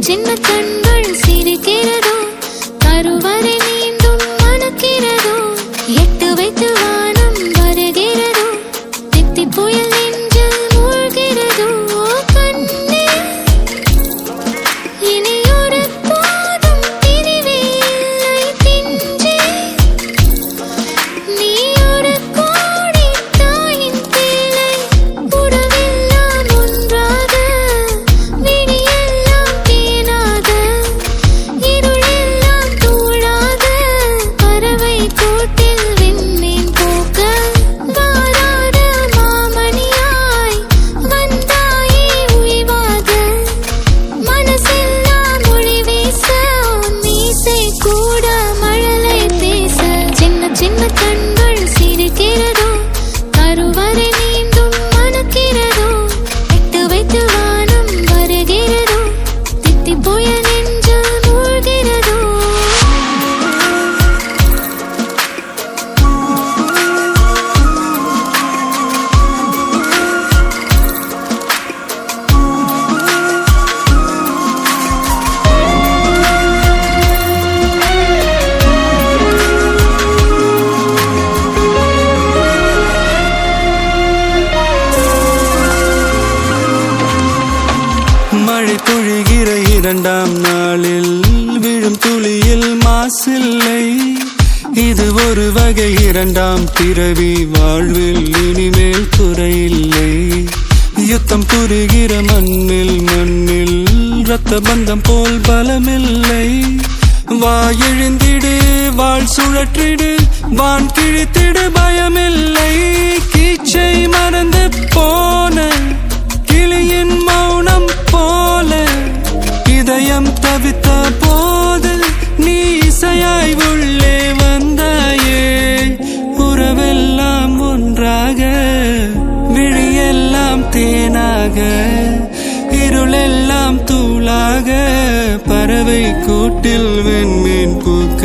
சின்ன கண்கள் சிரிக்கிறதோ, கருவறை நீந்தும் மணக்கிறதோ, எட்டு வைத்து வானம் வருகிறதோ, தித்தி புயல் நெஞ்சில் மூழ்கிறதோ. கண்ணே இனி ஒரு போதும் பிரிவே இல்லை பிஞ்சே, நீ ஒரு கோடி தாயின் பிள்ளை. உறவெல்லாம் ஒன்றாக, விடியெல்லாம் தேனாக, இருளெல்லாம் தூளாக, பறவை கூட்டில் விண்மீன் போக்க, வாராத மாமணியாய் வந்தாயே உய்வாக. மனசெல்லாம் மொழி வீச, மீசை கூட மழலை பேச. சின்ன சின்ன கண்கள் சிரிக்கிறதோ, கருவறை நீந்தும் மணக்கிறதோ, எட்டு வைத்து வானம் வருகிறதோ, தித்தி புயல் நெஞ்சில் மூழ்கிறதோ. மழை பொழிகிற இரண்டாம் நாளில் விழும் துளியில் மாசில்லை. இது ஒரு வகை இரண்டாம் பிறவி, வாழ்வில் இனிமேல் குறையில்லை. யுத்தம் புரிகிற மண்ணில் இரத்த பந்தம் போல் பலமில்லை. வா எழுந்திடு, வாழ் சுழற்றிடு, வான் கிழித்திடு, பயமில்லை. கீச்சை மறந்து போன கிளியின் மௌனம் போல, இதயம் தவித்த போது நீ இசையாய் உள்ளே வந்தாயே. உறவெல்லாம் ஒன்றாக, விழியெல்லாம் தேனாக, இருளெல்லாம் தூளாக, பறவை கூட்டில் வெண்மீன் பூக்க.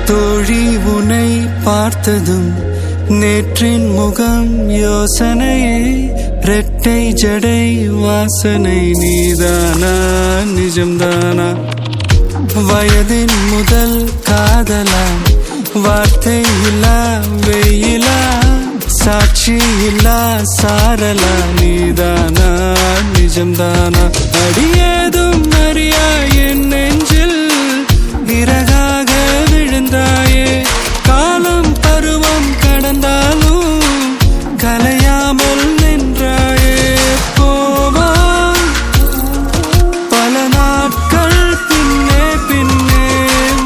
தோழி உன்னை பார்த்ததும் நேற்றின் முகம் யோசனையே, ரெட்டை ஜடை வாசனை நீதானா நிஜம்தானா? வயதின் முதல் காதலா, வார்த்தை இல்லா வெயிலா, சாட்சி இல்லா சாரலா, நீதானா நிஜம்தானா? அடியேதும் அறியா என் நெஞ்சில் இறகாக விழுந்தாயே. காலம் பருவம் கடந்தாலும் கலையாமல் நின்றாயே. போவா பல நாட்கள் பின்னே பின்னே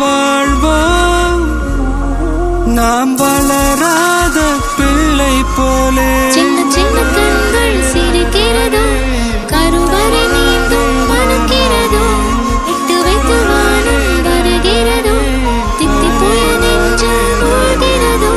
வாழ்வோம், நாம் வளராத பிள்ளை போலே. சின்ன சின்ன கண்கள் சிரிக்கிறதோ, கருவறை நீந்தும் மணக்கிறதோ, எட்டு வைத்து வானம் வருகிறதோ, தித்தி புயல் நெஞ்சில் மூழ்கிறதோ.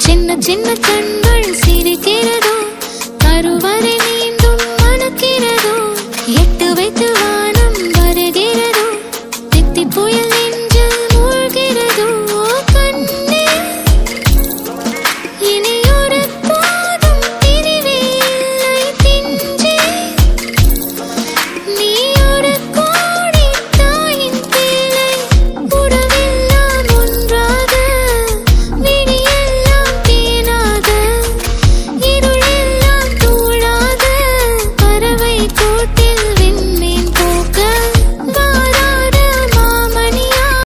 சின்ன சின்ன கண்கள் சிரிக்கிறதோ, கருவறை நீந்தும் மணக்கிறதோ,